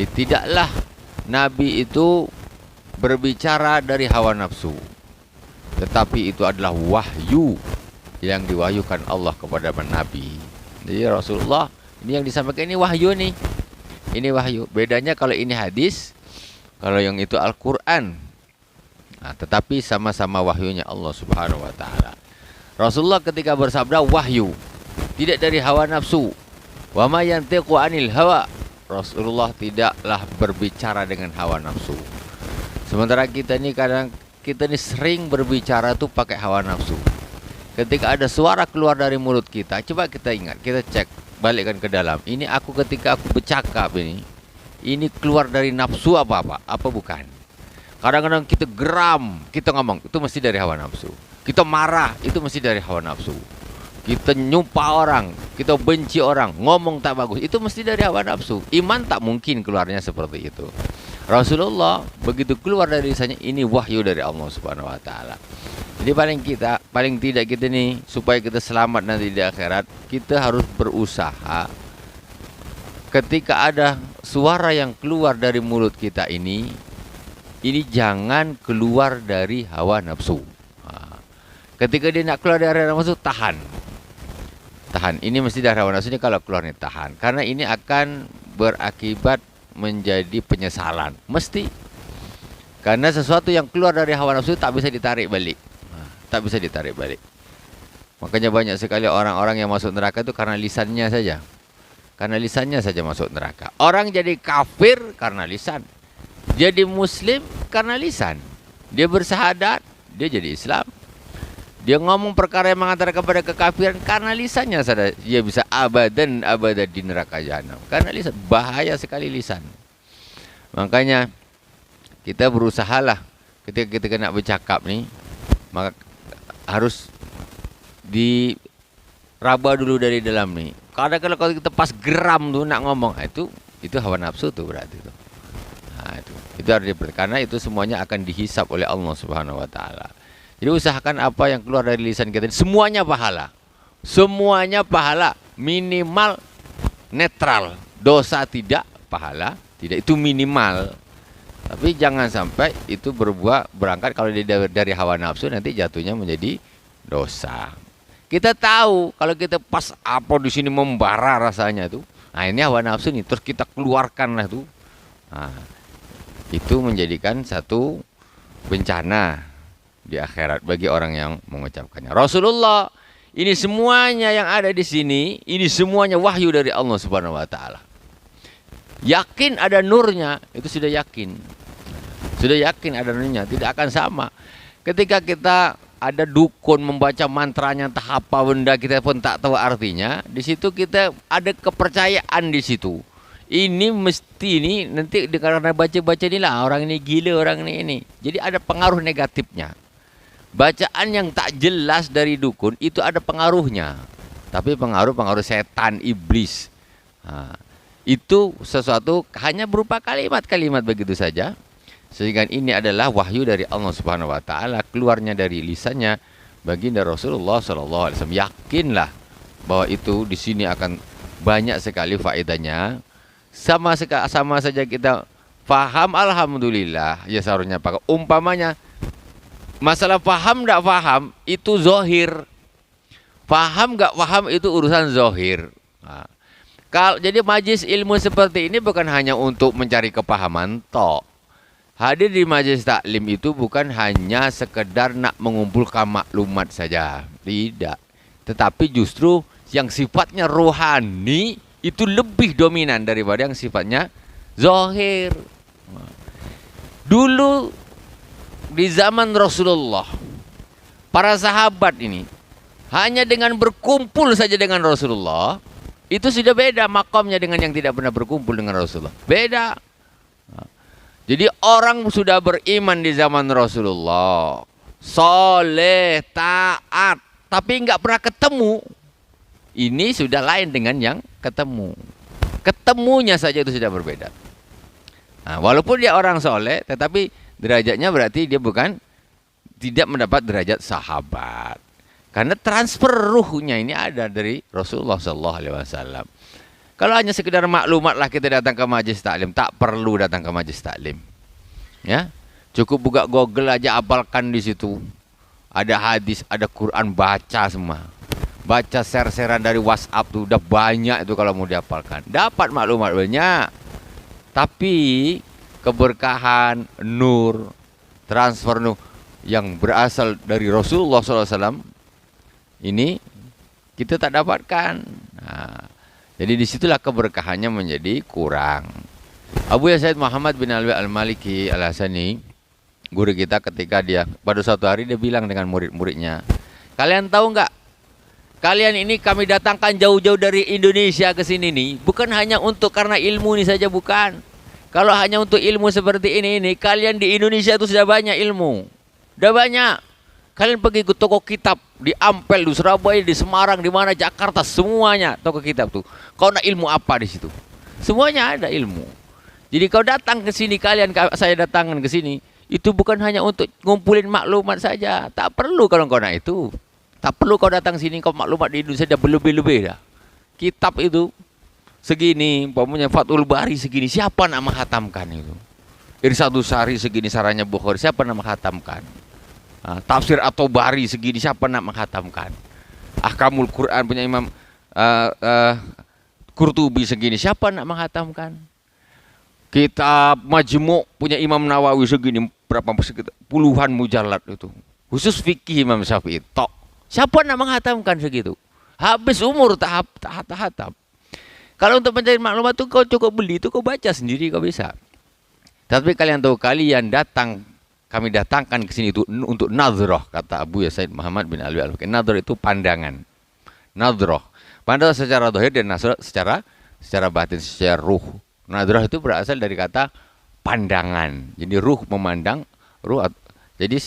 Jadi tidaklah Nabi itu berbicara dari hawa nafsu, tetapi itu adalah wahyu yang diwahyukan Allah kepada Nabi. Jadi Rasulullah ini yang disampaikan ini wahyu nih. Ini wahyu. Bedanya kalau ini hadis, kalau yang itu Al-Quran. Nah, tetapi sama-sama wahyunya Allah Subhanahu wa taala. Rasulullah ketika bersabda wahyu, tidak dari hawa nafsu. Wa ma yantiqu anil hawa. Rasulullah tidaklah berbicara dengan hawa nafsu. Sementara kita ini sering berbicara tuh pakai hawa nafsu. Ketika ada suara keluar dari mulut kita, coba kita ingat, kita cek, balikkan ke dalam. Ini ketika aku bercakap ini keluar dari nafsu apa bukan? Kadang-kadang kita geram, kita ngomong, itu mesti dari hawa nafsu. Kita marah, itu mesti dari hawa nafsu. Kita nyumpah orang, kita benci orang, ngomong tak bagus, itu mesti dari hawa nafsu. Iman tak mungkin keluarnya seperti itu. Rasulullah begitu keluar dari lisannya, ini wahyu dari Allah Subhanahu wa taala. Jadi paling tidak kita nih, supaya kita selamat nanti di akhirat, kita harus berusaha ketika ada suara yang keluar dari mulut kita ini jangan keluar dari hawa nafsu. Ketika dia nak keluar dari hawa nafsu, tahan. Ini mesti dari hawa nafsu, ini kalau keluar nih tahan. Karena ini akan berakibat menjadi penyesalan. Mesti. Karena sesuatu yang keluar dari hawa nafsu tak bisa ditarik balik. Tak bisa ditarik balik. Makanya banyak sekali orang-orang yang masuk neraka itu karena lisannya saja. Karena lisannya saja masuk neraka. Orang jadi kafir karena lisan. Jadi muslim karena lisan. Dia bersahadat, dia jadi Islam. Dia ngomong perkara yang mengantar kepada kekafiran karena lisannya saja. Dia bisa abadan di neraka jahanam. Karena lisan, bahaya sekali lisan. Makanya kita berusahalah ketika kita nak bercakap nih, maka harus diraba dulu dari dalam nih. Kadang-kadang kalau kita pas geram tuh nak ngomong, itu hawa nafsu tuh berarti tuh. Nah, itu harus karena itu semuanya akan dihisap oleh Allah Subhanahu wa taala. Jadi usahakan apa yang keluar dari lisan kita semuanya pahala. Semuanya pahala, minimal netral. Dosa tidak, pahala tidak, itu minimal. Tapi jangan sampai itu berangkat kalau dari hawa nafsu, nanti jatuhnya menjadi dosa. Kita tahu kalau kita pas apa di sini membara rasanya tuh. Nah, ini hawa nafsu nih, terus kita keluarkanlah tuh. Nah, itu menjadikan satu bencana di akhirat bagi orang yang mengucapkannya. Rasulullah, ini semuanya yang ada di sini, ini semuanya wahyu dari Allah Subhanahu wa taala. Yakin ada nurnya, itu sudah yakin. Sudah yakin ada nurnya, tidak akan sama. Ketika kita ada dukun membaca mantranya entah apa benda kita pun tak tahu artinya, di situ kita ada kepercayaan di situ. Ini mesti nanti karena baca-baca inilah orang ini gila, orang ini. Jadi ada pengaruh negatifnya. Bacaan yang tak jelas dari dukun itu ada pengaruhnya. Tapi pengaruh setan, iblis. Nah, itu sesuatu hanya berupa kalimat-kalimat begitu saja. Sehingga ini adalah wahyu dari Allah Subhanahu wa taala, keluarnya dari lisannya baginda Rasulullah sallallahu alaihi wasallam. Yakinlah bahwa itu di sini akan banyak sekali faedahnya. Sama saja kita faham, alhamdulillah, ya seharusnya pakai. Umpamanya masalah paham enggak paham itu zahir. Paham enggak paham itu urusan zahir. Nah, jadi majlis ilmu seperti ini bukan hanya untuk mencari kepahaman tok. Hadir di majlis taklim itu bukan hanya sekedar nak mengumpulkan maklumat saja. Tidak. Tetapi justru yang sifatnya rohani itu lebih dominan daripada yang sifatnya zahir. Dulu di zaman Rasulullah, para sahabat ini hanya dengan berkumpul saja dengan Rasulullah, itu sudah beda makamnya dengan yang tidak pernah berkumpul dengan Rasulullah. Beda. Jadi orang sudah beriman di zaman Rasulullah, soleh, taat, tapi nggak pernah ketemu. Ini sudah lain dengan yang ketemu. Ketemunya saja itu sudah berbeda. Nah, walaupun dia orang soleh, tetapi derajatnya berarti dia tidak mendapat derajat sahabat. Karena transfer ruhnya ini ada dari Rasulullah SAW. Kalau hanya sekedar maklumat lah kita datang ke majlis taklim, tak perlu datang ke majlis taklim. Ya, cukup buka Google aja, hafalkan di situ. Ada hadis, ada Quran, baca semua. Baca share-sharean dari WhatsApp tuh udah banyak itu kalau mau dihafalkan. Dapat maklumat banyak. Tapi keberkahan, nur, transfer nur yang berasal dari Rasulullah SAW ini kita tak dapatkan. Nah, jadi disitulah keberkahannya menjadi kurang. Abu Yazid Muhammad bin Alwi Al-Maliki Al-Hasani, guru kita, ketika dia pada suatu hari dia bilang dengan murid-muridnya, kalian tahu nggak? Kalian ini kami datangkan jauh-jauh dari Indonesia ke sini nih, bukan hanya untuk karena ilmu ini saja, bukan. Kalau hanya untuk ilmu seperti ini, kalian di Indonesia itu sudah banyak ilmu. Sudah banyak. Kalian pergi ke toko kitab di Ampel, di Surabaya, di Semarang, di mana, Jakarta, semuanya toko kitab tuh. Kau nak ilmu apa di situ? Semuanya ada ilmu. Jadi kau datang ke sini, saya datangkan ke sini, itu bukan hanya untuk ngumpulin maklumat saja. Tak perlu kalau kau nak itu. Tak perlu kau datang sini kau maklumat di Indonesia dah berlebih-lebih dah. Kitab itu segini, umpamanya Fathul Bari segini, siapa nak menghatamkan itu? Irsyadus Sari segini, saranya Bukhari, siapa nak menghatamkan? Tafsir atau Bari segini, siapa nak menghatamkan? Ahkamul Quran punya Imam Qurtubi segini, siapa nak menghatamkan? Kitab Majmu' punya Imam Nawawi segini, berapa puluhan mujallad itu. Khusus fikih Imam Syafi'i, tok. Siapa nak menghatamkan segitu? Habis umur tak hatam. Kalau untuk mencari maklumat itu kau cukup beli, itu kau baca sendiri kau bisa. Tapi kalian tahu, kami datangkan ke sini itu untuk nadhrah, kata Abu Yazid Muhammad bin Alwi Al-Maliki. Nadhrah itu pandangan. Nadhrah. Pandangan secara zahir dan nadhrah secara batin, secara ruh. Nadhrah itu berasal dari kata pandangan. Jadi ruh memandang, jadi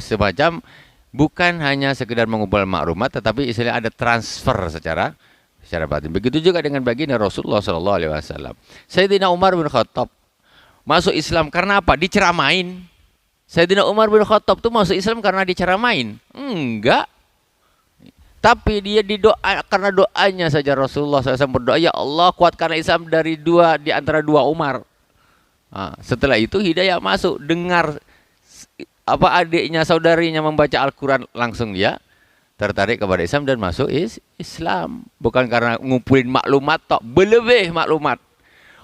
semacam bukan hanya sekedar mengumpul maklumat, tetapi istilahnya ada transfer secara batin. Begitu juga dengan baginda Rasulullah SAW. Sayyidina Umar bin Khattab masuk Islam karena apa? Diceramain. Sayyidina Umar bin Khattab itu masuk Islam karena diceramain? Enggak. Tapi dia karena doanya saja Rasulullah SAW berdoa, ya Allah kuatkanlah Islam di antara dua Umar. Setelah itu hidayah masuk, dengar adiknya, saudarinya membaca Al-Quran, langsung dia tertarik kepada Islam dan masuk Islam. Bukan karena ngumpulin maklumat tok, berlebih maklumat.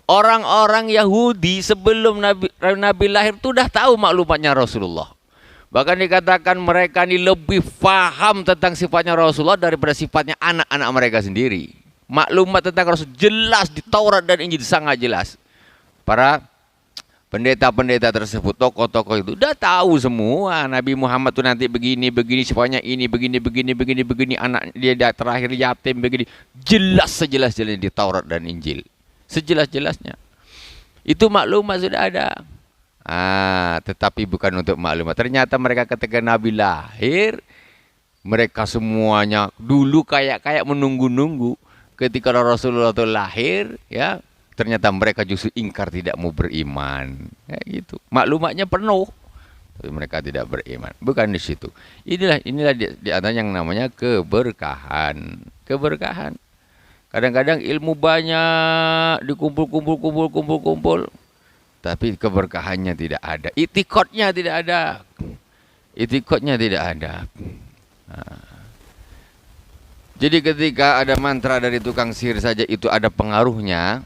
Orang-orang Yahudi sebelum Nabi lahir itu dah tahu maklumatnya Rasulullah. Bahkan dikatakan mereka ini lebih faham tentang sifatnya Rasulullah daripada sifatnya anak-anak mereka sendiri. Maklumat tentang Rasul jelas di Taurat dan Injil, sangat jelas. Para pendeta-pendeta tersebut, tokoh-tokoh itu udah tahu semua. Nabi Muhammad tuh nanti begini, sifatnya ini, begini, anak dia terakhir yatim, begini. Jelas sejelas-jelasnya di Taurat dan Injil. Sejelas-jelasnya. Itu maklumat sudah ada. Tetapi bukan untuk maklumat. Ternyata mereka ketika Nabi lahir, mereka semuanya dulu kayak menunggu-nunggu. Ketika Rasulullah itu lahir, ya, ternyata mereka justru ingkar, tidak mau beriman. Kayak gitu. Maklumatnya penuh, tapi mereka tidak beriman. Bukan di situ. Inilah di antara yang namanya keberkahan. Keberkahan. Kadang-kadang ilmu banyak dikumpul, tapi keberkahannya tidak ada. Itikadnya tidak ada. Jadi ketika ada mantra dari tukang sihir saja itu ada pengaruhnya,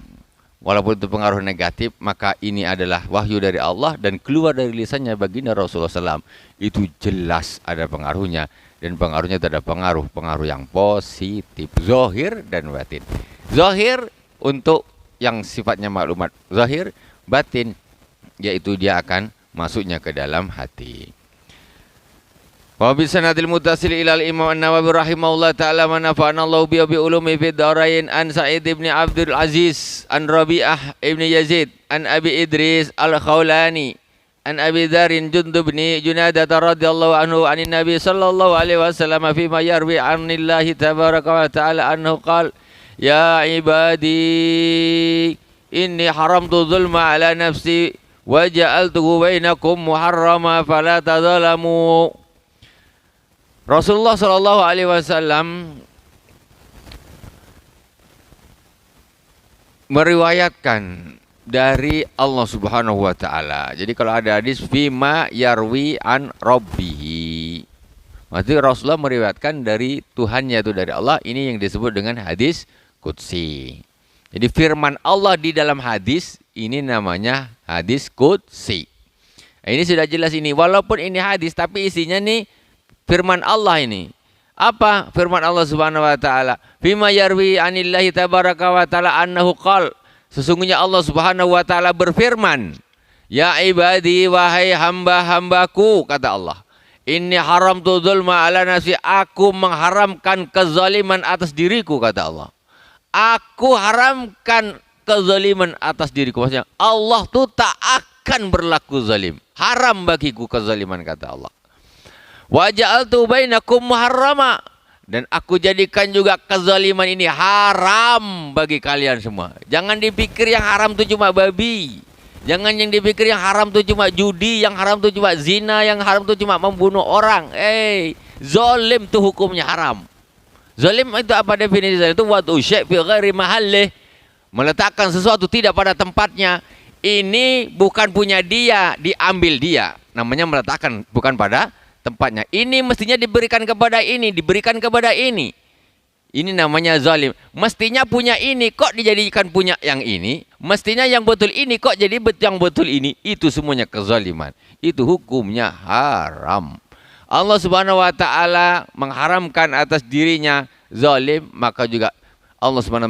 walaupun itu pengaruh negatif, maka ini adalah wahyu dari Allah dan keluar dari lisannya baginda Rasulullah SAW. Itu jelas ada pengaruhnya. Dan pengaruhnya itu ada pengaruh yang positif, zahir dan batin. Zahir untuk yang sifatnya maklumat zahir, batin yaitu dia akan masuknya ke dalam hati. Wa bi sanadil muttasil ila al-Imam An-Nawawi rahimahullah taala wa nafa'ana Allah bi ulumi fid darain an Sa'id ibn Abdul Aziz an Rabi'ah ibn Yazid an Abi Idris al-Khawlani an Abi Dharin Jundub bin Junadah radhiyallahu anhu anin Nabi sallallahu alaihi wasallam fi ma yarwi anillahi tabaraka wa ta'ala anhu qala ya ibadi inni haramtu zulma ala nafsi wa ja'altuhu bainakum muharrama fala tadzalamu. Rasulullah sallallahu alaihi wasallam meriwayatkan dari Allah Subhanahu wa taala. Jadi kalau ada hadis fima yarwi an rabbihi. Maksudnya Rasulullah meriwayatkan dari Tuhannya, itu dari Allah. Ini yang disebut dengan hadis qudsi. Jadi firman Allah di dalam hadis ini namanya hadis qudsi. Ini sudah jelas ini. Walaupun ini hadis tapi isinya nih firman Allah ini. Apa firman Allah Subhanahu wa taala? Fima yarwi anillahi tabaraka wa taala annahu qala. Sesungguhnya Allah Subhanahu wa taala berfirman, "Ya ibadi, wahai hamba-hambaku," kata Allah. "Inni haramtu dzulma ala nafsi." Aku mengharamkan kezaliman atas diriku, kata Allah. Aku haramkan kezaliman atas diriku. Maksudnya Allah tuh tak akan berlaku zalim. Haram bagiku kezaliman, kata Allah. Wa ja'altu bainakum muharrama, dan aku jadikan juga kezaliman ini haram bagi kalian semua. Jangan dipikir yang haram itu cuma babi. Jangan yang dipikir yang haram itu cuma judi, yang haram itu cuma zina, yang haram itu cuma membunuh orang. Zalim itu hukumnya haram. Zalim itu apa definisi zalim? Itu wad'u syai' fi ghairi mahallih. Meletakkan sesuatu tidak pada tempatnya. Ini bukan punya dia, diambil dia. Namanya meletakkan bukan pada tempatnya. Ini mestinya diberikan kepada ini, diberikan kepada ini. Ini namanya zalim. Mestinya punya ini, kok dijadikan punya yang ini. Mestinya yang betul ini, kok jadi yang betul ini. Itu semuanya kezaliman. Itu hukumnya haram. Allah Subhanahu wa taala mengharamkan atas dirinya zalim, maka juga Allah Subhanahu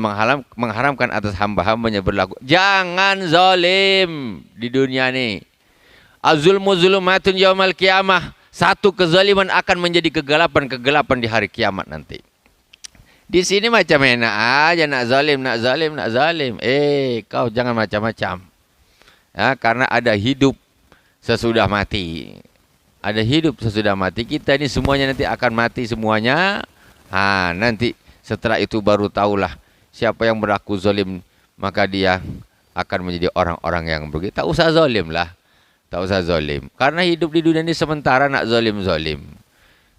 mengharamkan atas hamba-hambanya berlaku. Jangan zalim di dunia ini. Az-zulmu zulumatun yaumal qiyamah. Satu kezaliman akan menjadi kegelapan-kegelapan di hari kiamat nanti. Di sini macam enak aja, nak zalim, nak zalim, nak zalim. Kau jangan macam-macam. Ya, karena ada hidup sesudah mati. Ada hidup sesudah mati. Kita ini semuanya nanti akan mati semuanya. Nanti setelah itu baru tahulah siapa yang berlaku zalim, maka dia akan menjadi orang-orang yang begitu. Tak usah zalim lah. Tak usah zalim. Karena hidup di dunia ini sementara, nak zalim-zalim.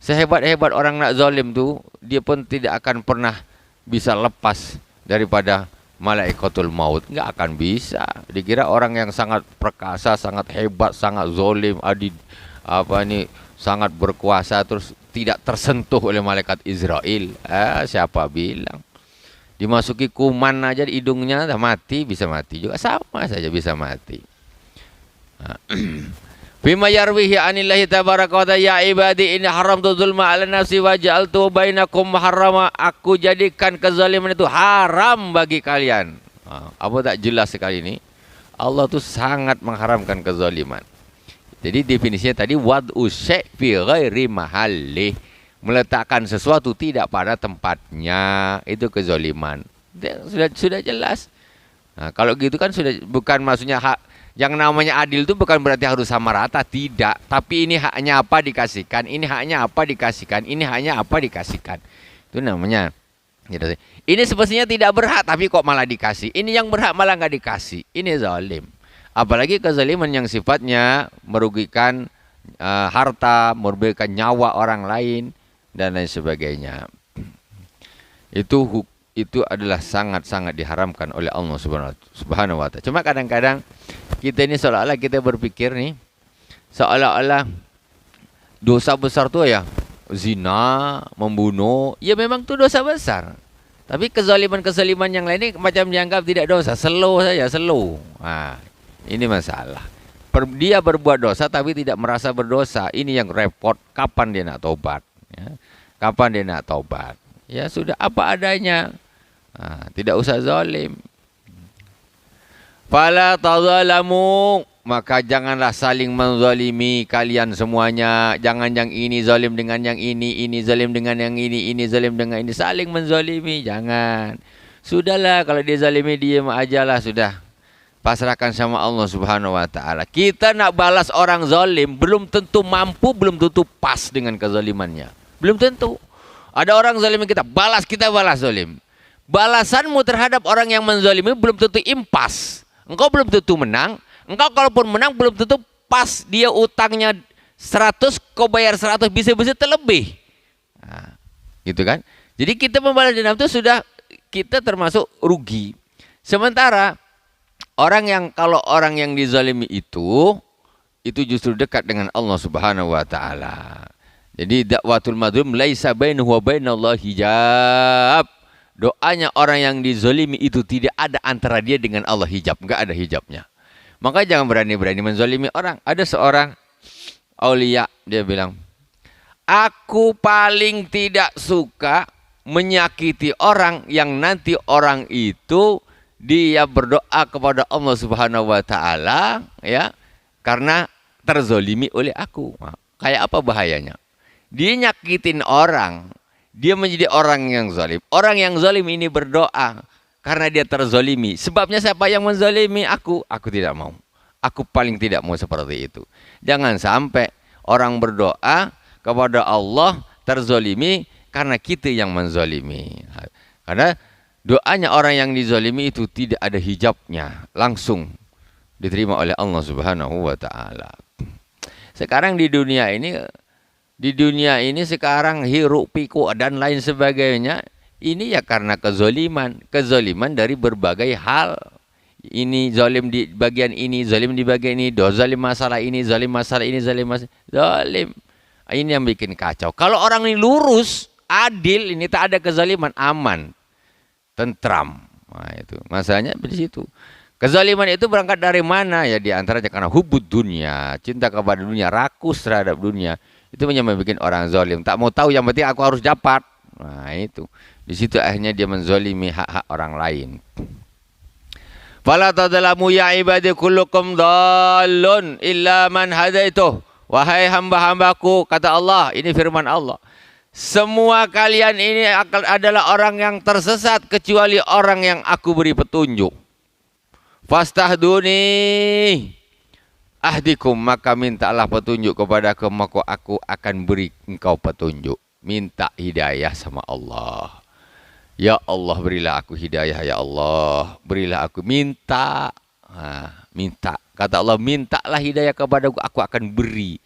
Sehebat-hebat orang nak zalim tu, dia pun tidak akan pernah bisa lepas daripada malaikatul maut. Enggak akan bisa. Dikira orang yang sangat perkasa, sangat hebat, sangat zalim, sangat berkuasa, terus tidak tersentuh oleh malaikat Israel. Siapa bilang? Dimasuki kuman aja di hidungnya, mati, bisa mati juga. Sama saja bisa mati. Bima yarwihi anillahi tabaraka wa ta'ala, ya ibadi inni haramtu dzulma 'ala nafsi wa ja'altu bainakum muharrama. Aku jadikan kezaliman itu haram bagi kalian. Apa tak jelas sekali ini? Allah tuh sangat mengharamkan kezaliman. Jadi definisinya tadi wad'u syai' fi ghairi mahallih. Meletakkan sesuatu tidak pada tempatnya, itu kezaliman. Sudah jelas. Kalau gitu kan sudah, bukan maksudnya hak. Yang namanya adil itu bukan berarti harus sama rata, tidak. Tapi ini haknya apa dikasihkan, ini haknya apa dikasihkan, ini haknya apa dikasihkan. Itu namanya. Ini semestinya tidak berhak, tapi kok malah dikasih. Ini yang berhak malah nggak dikasih. Ini zalim. Apalagi kezaliman yang sifatnya merugikan harta, merugikan nyawa orang lain, dan lain sebagainya. Itu adalah sangat-sangat diharamkan oleh Allah Subhanahu wa ta'ala. Cuma kadang-kadang kita ini seolah-olah kita berpikir nih, seolah-olah dosa besar tuh ya zina, membunuh, ya memang itu dosa besar. Tapi kezaliman-kezaliman yang lain ini macam dianggap tidak dosa, slow saja, slow. Ini masalah. Dia berbuat dosa tapi tidak merasa berdosa. Ini yang repot. Kapan dia nak tobat? Ya. Kapan dia nak tobat? Ya sudah apa adanya. Tidak usah zalim. Fala tazalamu, maka janganlah saling menzalimi kalian semuanya. Jangan yang ini zalim dengan yang ini zalim dengan yang ini zalim dengan ini, saling menzalimi, jangan. Sudahlah, kalau dia zalimi diam ajalah, sudah. Pasrahkan sama Allah Subhanahu wa taala. Kita nak balas orang zalim belum tentu mampu, belum tentu pas dengan kezalimannya. Belum tentu. Ada orang zalimi kita balas zalim. Balasanmu terhadap orang yang menzalimi belum tentu impas. Engkau belum tentu menang. Engkau kalaupun menang belum tentu pas. Dia utangnya 100, kau bayar 100, bisa-bisa terlebih. Gitu kan? Jadi kita membalas dendam itu sudah kita termasuk rugi. Sementara kalau orang yang dizalimi itu justru dekat dengan Allah Subhanahu wa taala. Jadi dakwatul mazlum laisa bainahu wa bainallahi hijab. Doanya orang yang dizalimi itu tidak ada antara dia dengan Allah hijab, enggak ada hijabnya. Maka jangan berani-berani menzalimi orang. Ada seorang aulia, dia bilang, "Aku paling tidak suka menyakiti orang yang nanti orang itu dia berdoa kepada Allah Subhanahu wa taala ya karena terzolimi oleh aku." Nah, kayak apa bahayanya? Dia nyakitin orang, dia menjadi orang yang zalim. Orang yang zalim ini berdoa karena dia terzolimi. Sebabnya siapa yang menzalimi aku? Aku tidak mau. Aku paling tidak mau seperti itu. Jangan sampai orang berdoa kepada Allah terzolimi karena kita yang menzalimi. Karena doanya orang yang dizalimi itu tidak ada hijabnya, langsung diterima oleh Allah Subhanahu wa taala. Sekarang di dunia ini sekarang hiruk pikuk dan lain sebagainya, ini ya karena kezaliman dari berbagai hal. Ini zalim di bagian ini, zalim di bagian ini, zalim masalah ini, zalim masalah ini, zalim. Ini yang bikin kacau. Kalau orang ini lurus, adil, ini tak ada kezaliman, aman, tentram. Nah, itu masalahnya di situ. Kezaliman itu berangkat dari mana? Ya di antaranya karena hubud dunia, cinta kepada dunia, rakus terhadap dunia. Itu yang membuat orang zalim. Tak mau tahu, yang penting aku harus dapat. Nah itu. Di situ akhirnya dia menzalimi hak-hak orang lain. Fala tadzalamu ya ibadi kullukum dhallun illa man hadaituh. Wahai hamba-hambaku, kata Allah, ini firman Allah. Semua kalian ini adalah orang yang tersesat kecuali orang yang aku beri petunjuk. Fastahduni ahdikum, maka mintalah petunjuk kepadaku, maka aku akan beri engkau petunjuk. Minta hidayah sama Allah. Ya Allah, berilah aku hidayah, ya Allah, berilah aku, minta. Minta. Kata Allah, mintalah hidayah kepadaku, aku akan beri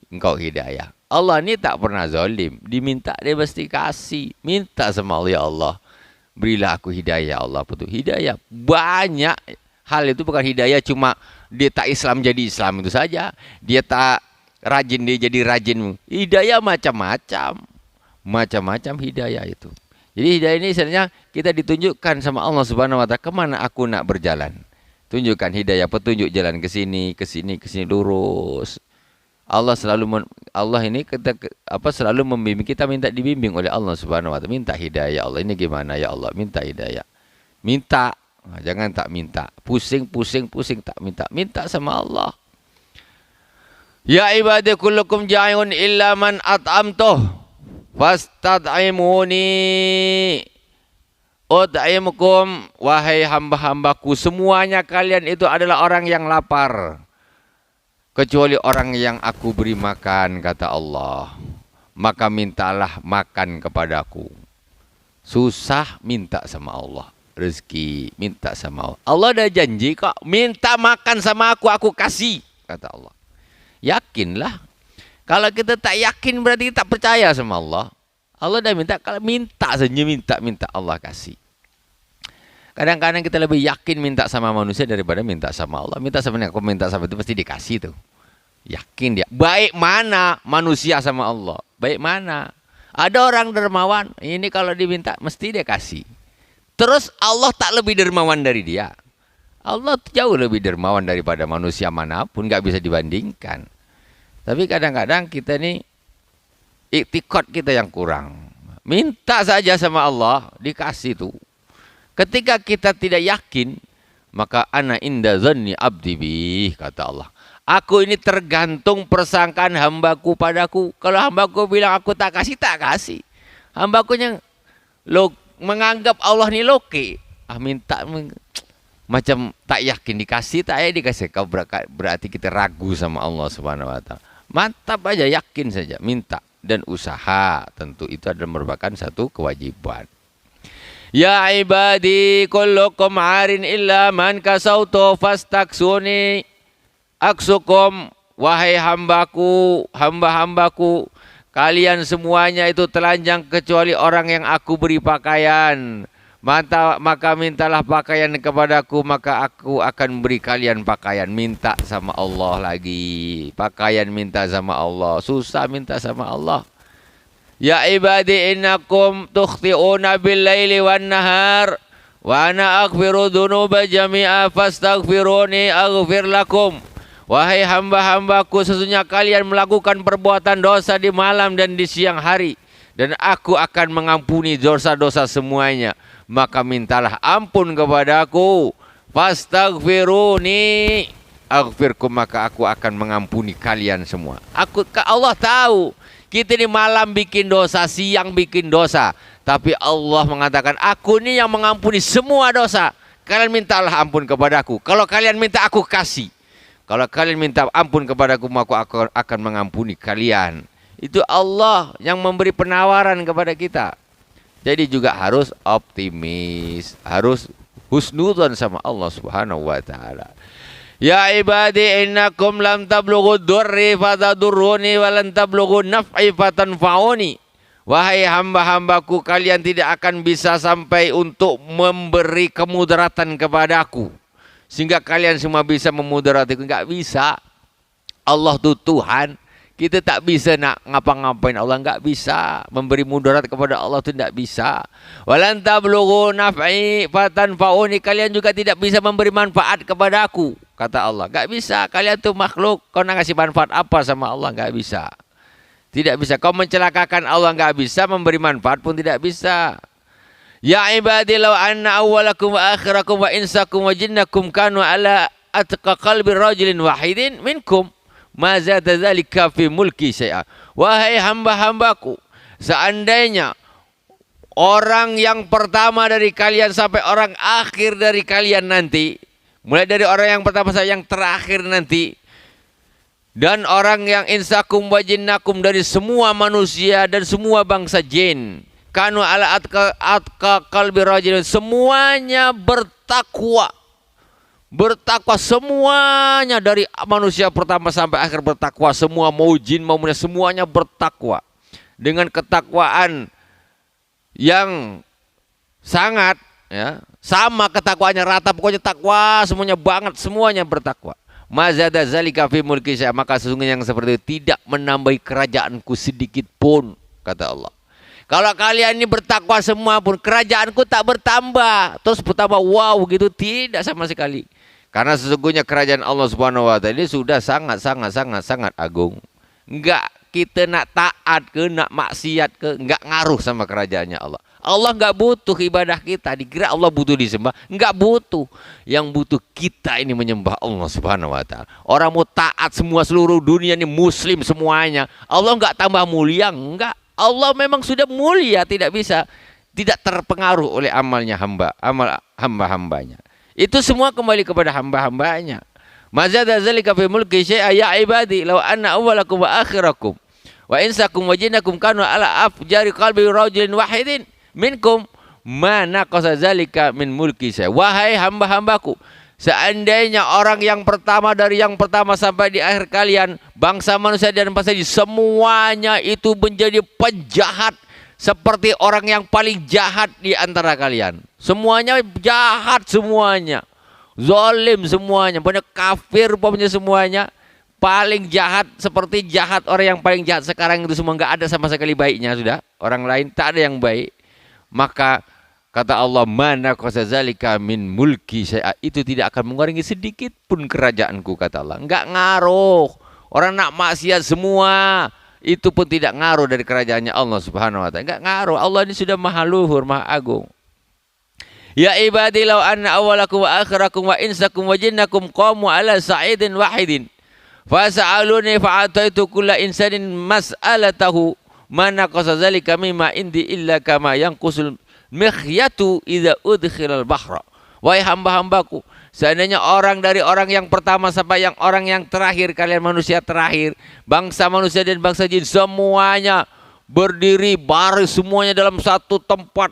engkau hidayah. Allah ini tak pernah zalim. Diminta dia mesti kasih. Minta sama Allah, ya Allah, berilah aku hidayah, ya Allah. Betul. Hidayah banyak hal, itu bukan hidayah cuma dia tak Islam jadi Islam itu saja. Dia tak rajin, dia jadi rajin. Hidayah macam-macam. Macam-macam hidayah itu. Jadi hidayah ini sebenarnya kita ditunjukkan sama Allah Subhanahu wa taala kemana aku nak berjalan. Tunjukkan hidayah, petunjuk jalan ke sini, ke sini, ke sini, lurus. Allah ini selalu membimbing kita, minta dibimbing oleh Allah Subhanahu wa taala. Minta hidayah, Allah ini gimana ya Allah, minta hidayah. Minta, jangan tak minta. Pusing tak minta. Minta sama Allah. Ya ibadi kullukum ja'un illa man at'amtuh fastad'imuni ud'imukum. Wahai hamba-hambaku, semuanya kalian itu adalah orang yang lapar kecuali orang yang aku beri makan, kata Allah. Maka mintalah makan kepadaku. Susah, minta sama Allah. Rezeki, minta sama Allah. Allah dah janji kok, minta makan sama aku kasih, kata Allah. Yakinlah. Kalau kita tak yakin berarti kita tak percaya sama Allah. Allah dah minta, kalau minta saja, minta Allah kasih. Kadang-kadang kita lebih yakin minta sama manusia daripada minta sama Allah. Minta sama aku, minta sama itu pasti dikasih tuh. Yakin dia. Baik mana manusia sama Allah? Baik mana? Ada orang dermawan, ini kalau diminta mesti dia kasih. Terus Allah tak lebih dermawan dari dia. Allah jauh lebih dermawan daripada manusia manapun, nggak bisa dibandingkan. Tapi kadang-kadang kita ini iktikad kita yang kurang. Minta saja sama Allah, dikasih tuh. Ketika kita tidak yakin, maka ana inda zanni abdi bih, kata Allah. Aku ini tergantung persangkaan hambaku padaku. Kalau hambaku bilang aku tak kasih, tak kasih. Hambaku yang menganggap Allah ini loke. Minta macam tak yakin, dikasih, tak ya dikasih. Kau berarti kita ragu sama Allah Subhanahu wa taala. Mantap aja, yakin saja, minta dan usaha. Tentu itu adalah merupakan satu kewajiban. Ya ibadi kullukum arin illa man kasautu fastaksuni aksukum. Wahai hambaku, hamba-hambaku, kalian semuanya itu telanjang kecuali orang yang aku beri pakaian. Maka mintalah pakaian kepadaku, maka aku akan beri kalian pakaian. Minta sama Allah lagi. Pakaian minta sama Allah. Susah minta sama Allah. Ya ibadi innakum tukhti'una bil-laili wan-nahar wa ana aghfiru dzunuba jami'a fastaghfiruni aghfir lakum. Wahai hamba-hambaku, sesungguhnya kalian melakukan perbuatan dosa di malam dan di siang hari, dan aku akan mengampuni dosa-dosa semuanya. Maka mintalah ampun kepadaku. Fastaghfiruni aghfirkum, maka aku akan mengampuni kalian semua. Allah tahu kita di malam bikin dosa, siang bikin dosa, tapi Allah mengatakan, aku ini yang mengampuni semua dosa. Kalian mintalah ampun kepadaku. Kalau kalian minta, aku kasih. Kalau kalian minta ampun kepadaku, maka aku akan mengampuni kalian. Itu Allah yang memberi penawaran kepada kita. Jadi juga harus optimis, harus husnudzon sama Allah Subhanahu wa taala. Ya ibadi innakum lam tablughu durri fatadurruni wa lan tablughu naf'i fatanfa'uni. Wahai hamba-hambaku, kalian tidak akan bisa sampai untuk memberi kemudaratan kepadaku sehingga kalian semua bisa memudaratiku. Enggak bisa. Allah itu Tuhan. Kita tak bisa nak ngapa-ngapain Allah, enggak bisa. Memberi mudarat kepada Allah itu enggak bisa. Walan tablughu naf'i fatanfa'uni, kalian juga tidak bisa memberi manfaat kepada aku, kata Allah. Enggak bisa. Kalian tuh makhluk, kau nak ngasih manfaat apa sama Allah? Enggak bisa. Tidak bisa. Kau mencelakakan Allah, enggak bisa. Memberi manfaat pun tidak bisa. Ya ibadi law anna awwalakum wa akhirakum wa insakum wa jinnakum kanu ala atqa qalbi rajulin wahidin minkum ma zada dzalika fi mulki syai'a. Wahai hamba-hambaku, seandainya orang yang pertama dari kalian sampai orang akhir dari kalian nanti, mulai dari orang yang pertama sampai yang terakhir nanti, dan orang yang insakum wa jinnakum, dari semua manusia dan semua bangsa jin, kanu ala atqa qalbi rajulin, semuanya bertakwa. Bertakwa semuanya, dari manusia pertama sampai akhir bertakwa. Semua mau jin mau manusia semuanya bertakwa. Dengan ketakwaan yang sangat ya, sama ketakwaannya, rata, pokoknya takwa semuanya banget, semuanya bertakwa. Mazada zalika fi mulki syai'a, maka sesungguhnya yang seperti itu tidak menambahi kerajaanku sedikit pun, kata Allah. Kalau kalian ini bertakwa semua pun, kerajaanku tak bertambah. Terus bertambah wow gitu, tidak sama sekali. Karena sesungguhnya kerajaan Allah Subhanahu wa taala ini sudah sangat agung. Enggak kita nak taat ke, nak maksiat ke, enggak ngaruh sama kerajaannya Allah. Allah enggak butuh ibadah kita. Dikira Allah butuh disembah, enggak butuh. Yang butuh kita ini menyembah Allah Subhanahu wa taala. Orang mau taat semua, seluruh dunia ini muslim semuanya, Allah enggak tambah mulia, enggak. Allah memang sudah mulia, tidak bisa, tidak terpengaruh oleh amalnya hamba-hambanya. Itu semua kembali kepada hamba-hambanya. Mazada zalika fi mulki syai'a ya ibadi law anna awwalakum wa akhirakum wa insakum wa jinnakum kanu ala afjari qalbi rajulin wahidin minkum ma naqasa zalika min mulki syai'a. Wahai hamba-hambaku, seandainya orang yang pertama dari yang pertama sampai di akhir kalian, bangsa manusia dan bangsa jin, semuanya itu menjadi penjahat seperti orang yang paling jahat di antara kalian. Semuanya jahat semuanya. Zalim semuanya, punya kafir punya semuanya. Paling jahat, seperti jahat orang yang paling jahat sekarang itu semua, enggak ada sama sekali baiknya sudah. Orang lain tak ada yang baik. Maka kata Allah, mana qasazalika min mulki syai'a, itu tidak akan mengurangi sedikit pun kerajaanku, kata Allah. Enggak ngaruh. Orang nak maksiat semua, itu pun tidak ngaruh dari kerajaannya Allah Subhanahu wa taala. Enggak ngaruh. Allah ini sudah maha luhur, maha agung. Ya ibadi law anna awwalakum wa akhirakum wa insakum wa jinnakum qamu ala sa'idin wahidin fasa'aluni fa'ataitu kulla insanin mas'alatahu ma naqasa dzalika mimma indi illa kama yanqusul mikhyatu idza udkhilal bahra. Wahai hamba-hambaku, seandainya orang dari orang yang pertama sampai yang orang yang terakhir, kalian manusia terakhir, bangsa manusia dan bangsa jin, semuanya berdiri baris semuanya dalam satu tempat,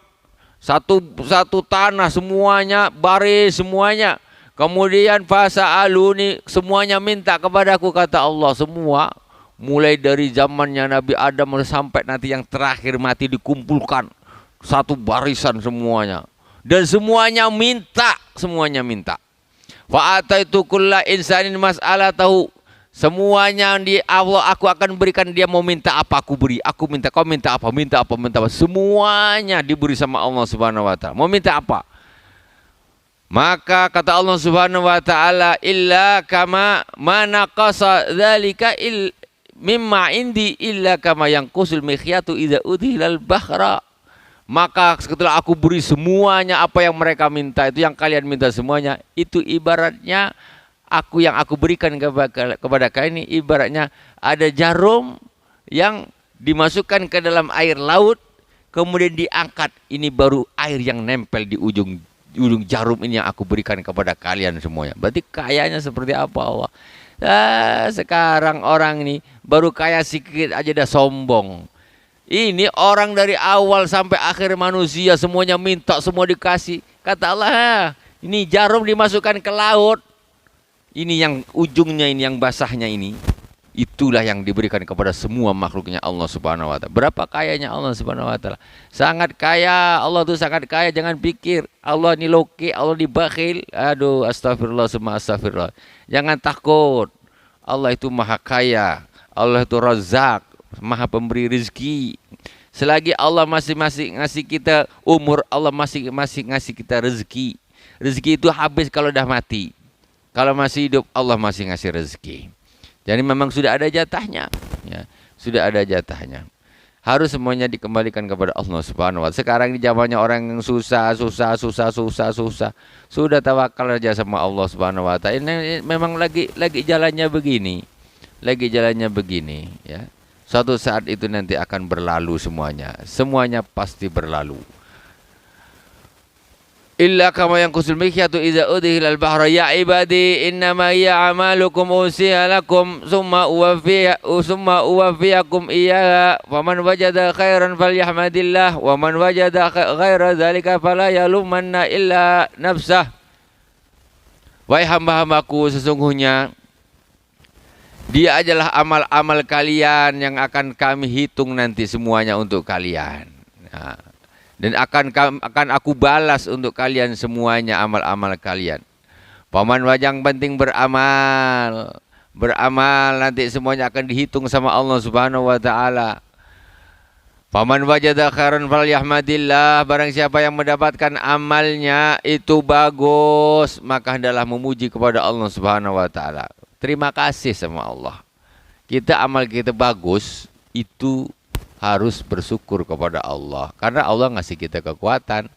satu tanah, semuanya baris semuanya. Kemudian fasa'aluni, semuanya minta kepadaku, kata Allah. Semua mulai dari zamannya Nabi Adam sampai nanti yang terakhir mati dikumpulkan satu barisan semuanya. dan semuanya minta, semuanya minta. Fa ataitu kulla insanin mas'alatahu, semuanya di Allah aku akan berikan. Dia mau minta apa aku beri, aku minta, kau minta apa, minta apa, minta apa, semuanya diberi sama Allah Subhanahu wa taala. Mau minta apa? Maka kata Allah Subhanahu wa taala, illa kama manaqasa dzalika mimma indi illa kama yanqusul mikhyatu idza udhilal bahra. Maka setelah aku beri semuanya apa yang mereka minta, itu yang kalian minta semuanya, itu ibaratnya yang aku berikan kepada kalian ini ibaratnya ada jarum yang dimasukkan ke dalam air laut, kemudian diangkat, ini baru air yang nempel di ujung jarum ini yang aku berikan kepada kalian semuanya. Berarti kayanya seperti apa Allah? Sekarang orang ini baru kaya sedikit aja dah sombong. Ini orang dari awal sampai akhir manusia semuanya minta, semua dikasih. Kata Allah, ini jarum dimasukkan ke laut. Ini yang ujungnya ini, yang basahnya ini. Itulah yang diberikan kepada semua makhluknya Allah Subhanahu wa taala. Berapa kayanya Allah Subhanahu wa taala? Sangat kaya. Allah itu sangat kaya, jangan pikir Allah ini loki, Allah ini bakhil. Aduh, astagfirullah semua astagfirullah. Jangan takut. Allah itu maha kaya. Allah itu Razzaq, maha pemberi rezeki. Selagi Allah masih ngasih kita umur, Allah masih ngasih kita rezeki. Rezeki itu habis kalau dah mati. Kalau masih hidup, Allah masih ngasih rezeki. Jadi memang sudah ada jatahnya, ya. Sudah ada jatahnya. Harus semuanya dikembalikan kepada Allah Subhanahu wa taala. Sekarang di zamannya orang yang susah. Sudah tawakal aja sama Allah Subhanahu wa taala. Ini memang lagi jalannya begini. Lagi jalannya begini, ya. Suatu saat itu nanti akan berlalu semuanya. Semuanya pasti berlalu. Illa kama yanqusul mikhyatu idza udhilal bahra ya ibadi innama hiya amalukum usiha lakum summa uwaffiyakum iyyaha faman wajada khairan falyahmadillah wa man wajada ghaira dzalika fala yalumanna illa nafsah. Wahai hamba-hambaku, sesungguhnya dia adalah amal-amal kalian yang akan kami hitung nanti semuanya untuk kalian. Nah, dan akan aku balas untuk kalian semuanya amal-amal kalian. Paman wajang penting beramal nanti semuanya akan dihitung sama Allah Subhanahu wa taala. Paman wajada khairan falyahmadillah, barang siapa yang mendapatkan amalnya itu bagus, maka hendaklah memuji kepada Allah Subhanahu wa taala. Terima kasih sama Allah. Amal kita bagus, itu harus bersyukur kepada Allah. Karena Allah ngasih kita kekuatan,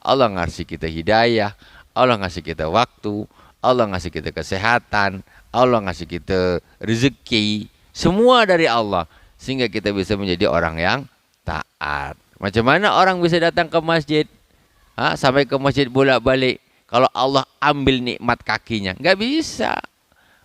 Allah ngasih kita hidayah, Allah ngasih kita waktu, Allah ngasih kita kesehatan, Allah ngasih kita rezeki. Semua dari Allah. Sehingga kita bisa menjadi orang yang taat. Macam mana orang bisa datang ke masjid? Sampai ke masjid bolak-balik. Kalau Allah ambil nikmat kakinya, nggak bisa.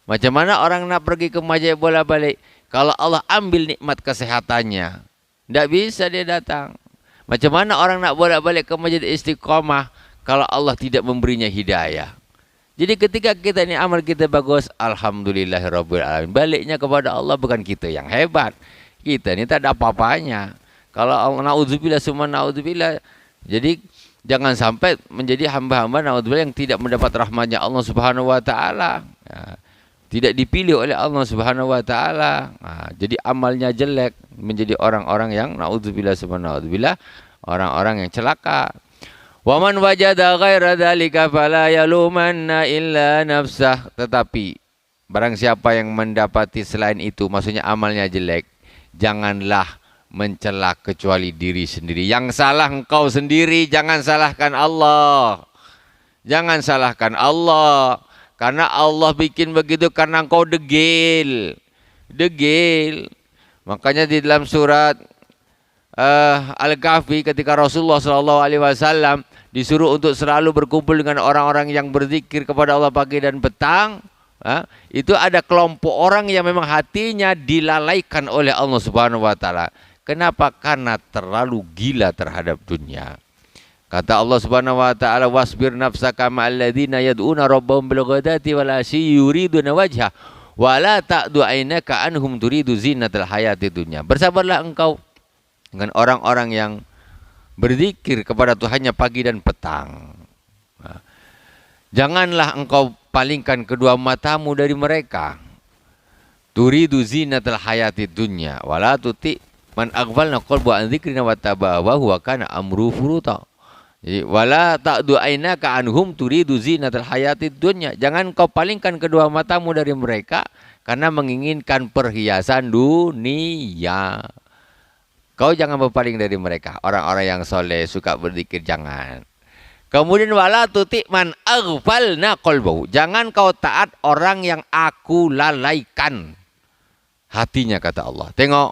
Macam mana orang nak pergi ke masjid bolak-balik? Kalau Allah ambil nikmat kesehatannya, tidak bisa dia datang. Macam mana orang nak bolak-balik ke masjid Istiqomah kalau Allah tidak memberinya hidayah? Jadi ketika kita ini amal kita bagus, alhamdulillahirabbil alamin. Baliknya kepada Allah, bukan kita yang hebat. Kita ini tak ada apa-apanya. Kalau Allah naudzubillah summa naudzubillah. Jadi jangan sampai menjadi hamba-hamba naudzubillah yang tidak mendapat rahmatnya Allah Subhanahu wa taala. Ya. Tidak dipilih oleh Allah Subhanahu wa taala. Jadi amalnya jelek, menjadi orang-orang yang naudzubillah subhanahu orang-orang yang celaka. Wa man wajada ghaira dzalika fala yalumanna illa nafsah. Tetapi barang siapa yang mendapati selain itu, maksudnya amalnya jelek, janganlah mencela kecuali diri sendiri. Yang salah engkau sendiri, jangan salahkan Allah. Jangan salahkan Allah. Karena Allah bikin begitu karena engkau degil. Makanya di dalam surat Al-Kahfi ketika Rasulullah SAW disuruh untuk selalu berkumpul dengan orang-orang yang berzikir kepada Allah pagi dan petang, itu ada kelompok orang yang memang hatinya dilalaikan oleh Allah Subhanahu wa taala. Kenapa? Karena terlalu gila terhadap dunia. Kata Allah Subhanahu wa taala, wasbir nafsaka ma'al ladzina yad'una rabbahum bil ghadati wal asyi yuriduna wajha wa la ta'du aynaka anhum turidu zinatal hayati dunya. Bersabarlah engkau dengan orang-orang yang berzikir kepada Tuhannya pagi dan petang. Janganlah engkau palingkan kedua matamu dari mereka. Turidu zinatal hayati dunya wala tuti man aghfalna qalbu an dzikrina wattaba wa huwa kana amru furuta. Jadi wala ta'du ainaka anhum turidu zinatal hayati dunya. Jangan kau palingkan kedua matamu dari mereka karena menginginkan perhiasan dunia. Kau jangan berpaling dari mereka. Orang-orang yang soleh suka berzikir jangan. Kemudian wala tuti man aghfalna qalbu. Jangan kau taat orang yang aku lalaikan hatinya, kata Allah. Tengok,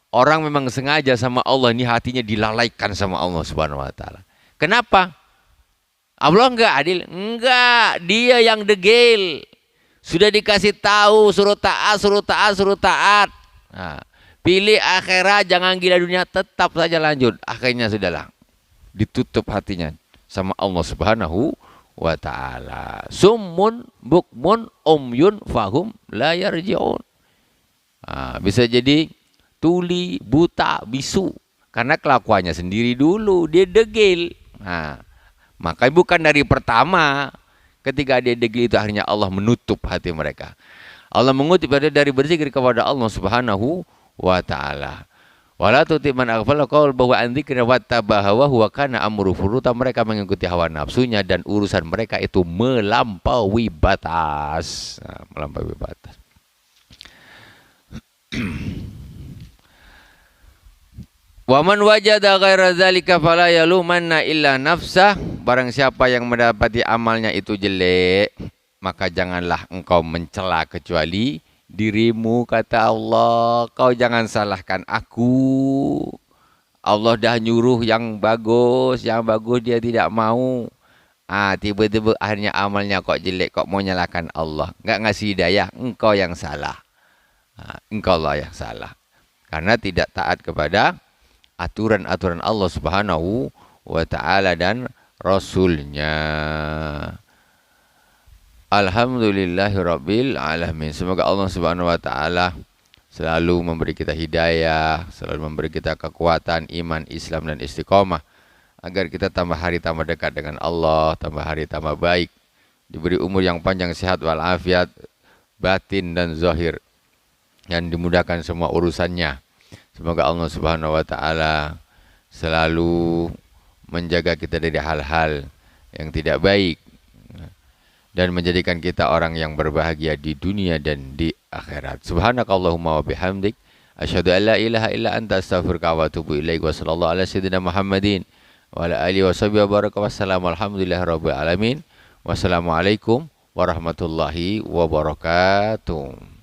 orang memang sengaja sama Allah, ini hatinya dilalaikan sama Allah Subhanahu wa taala. Kenapa? Allah enggak adil? Enggak, dia yang degil. Sudah dikasih tahu suruh taat, suruh taat, suruh taat. Nah, pilih akhirat, jangan gila dunia, tetap saja lanjut. Akhirnya sudahlah ditutup hatinya sama Allah Subhanahu wa taala. Summun bukmun umyun fahum la yarji'un. Bisa jadi tuli, buta, bisu karena kelakuannya sendiri dulu, dia degil. Maka bukan dari pertama ketika dia degil itu akhirnya Allah menutup hati mereka. Allah mengutip dari berzikir kepada Allah Subhanahu wa taala. Wala tuti man aghfala qalbahu an dzikri wattabaha wa huwa kana amru furuta. Mereka mengikuti hawa nafsunya dan urusan mereka itu melampaui batas. Melampaui batas. Wa man wajada ghaira dzalika fala yalumanna illa nafsah. Barang siapa yang mendapati amalnya itu jelek, maka janganlah engkau mencela kecuali dirimu, kata Allah. Kau jangan salahkan aku. Allah dah nyuruh yang bagus dia tidak mau. Tiba-tiba akhirnya amalnya kok jelek, kok mau nyalahkan Allah. Enggak ngasih hidayah, engkau yang salah. Engkau lah yang salah. Karena tidak taat kepada aturan-aturan Allah Subhanahu wa taala dan Rasulnya. Alhamdulillahirabbil alamin. Semoga Allah Subhanahu wa taala selalu memberi kita hidayah, selalu memberi kita kekuatan iman, Islam dan istiqomah agar kita tambah hari tambah dekat dengan Allah, tambah hari tambah baik, diberi umur yang panjang, sehat walafiat batin dan zahir, dan dimudahkan semua urusannya. Semoga Allah Subhanahu wa taala selalu menjaga kita dari hal-hal yang tidak baik dan menjadikan kita orang yang berbahagia di dunia dan di akhirat. Subhanakallahumma wa bihamdik asyhadu an la ilaha illa anta astaghfiruka wa atubu ilaik. Wa sallallahu ala sayyidina Muhammadin wa ala alihi washabihi wa baraka wassalamu alhamdulillahirabbil alamin. Wassalamualaikum warahmatullahi wabarakatuh.